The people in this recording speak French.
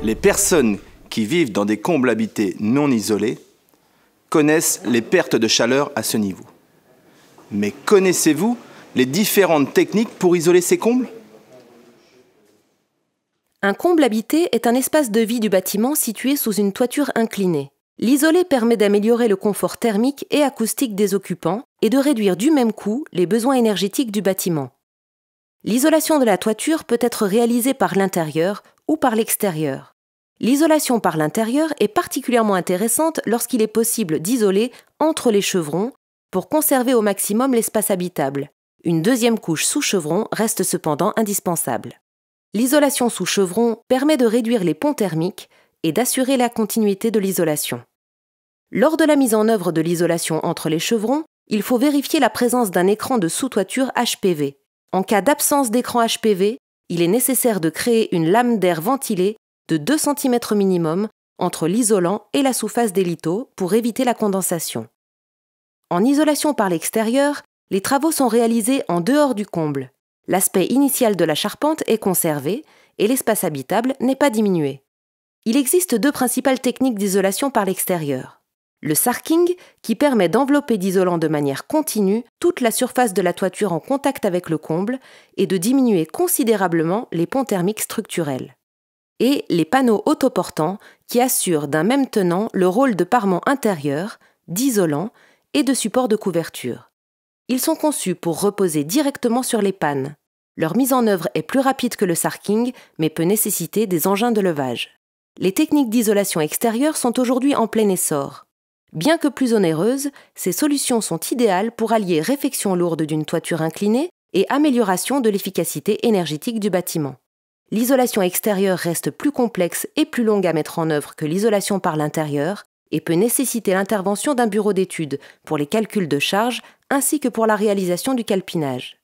Les personnes qui vivent dans des combles habités non isolés connaissent les pertes de chaleur à ce niveau. Mais connaissez-vous les différentes techniques pour isoler ces combles? Un comble habité est un espace de vie du bâtiment situé sous une toiture inclinée. L'isoler permet d'améliorer le confort thermique et acoustique des occupants et de réduire du même coup les besoins énergétiques du bâtiment. L'isolation de la toiture peut être réalisée par l'intérieur ou par l'extérieur. L'isolation par l'intérieur est particulièrement intéressante lorsqu'il est possible d'isoler entre les chevrons pour conserver au maximum l'espace habitable. Une deuxième couche sous chevron reste cependant indispensable. L'isolation sous chevron permet de réduire les ponts thermiques et d'assurer la continuité de l'isolation. Lors de la mise en œuvre de l'isolation entre les chevrons, il faut vérifier la présence d'un écran de sous-toiture HPV. En cas d'absence d'écran HPV, il est nécessaire de créer une lame d'air ventilée de 2 cm minimum entre l'isolant et la sous-face des lithos pour éviter la condensation. En isolation par l'extérieur, les travaux sont réalisés en dehors du comble. L'aspect initial de la charpente est conservé et l'espace habitable n'est pas diminué. Il existe 2 principales techniques d'isolation par l'extérieur. Le sarking, qui permet d'envelopper d'isolant de manière continue toute la surface de la toiture en contact avec le comble et de diminuer considérablement les ponts thermiques structurels. Et les panneaux autoportants, qui assurent d'un même tenant le rôle de parement intérieur, d'isolant et de support de couverture. Ils sont conçus pour reposer directement sur les pannes. Leur mise en œuvre est plus rapide que le sarking, mais peut nécessiter des engins de levage. Les techniques d'isolation extérieure sont aujourd'hui en plein essor. Bien que plus onéreuses, ces solutions sont idéales pour allier réfection lourde d'une toiture inclinée et amélioration de l'efficacité énergétique du bâtiment. L'isolation extérieure reste plus complexe et plus longue à mettre en œuvre que l'isolation par l'intérieur et peut nécessiter l'intervention d'un bureau d'études pour les calculs de charges ainsi que pour la réalisation du calpinage.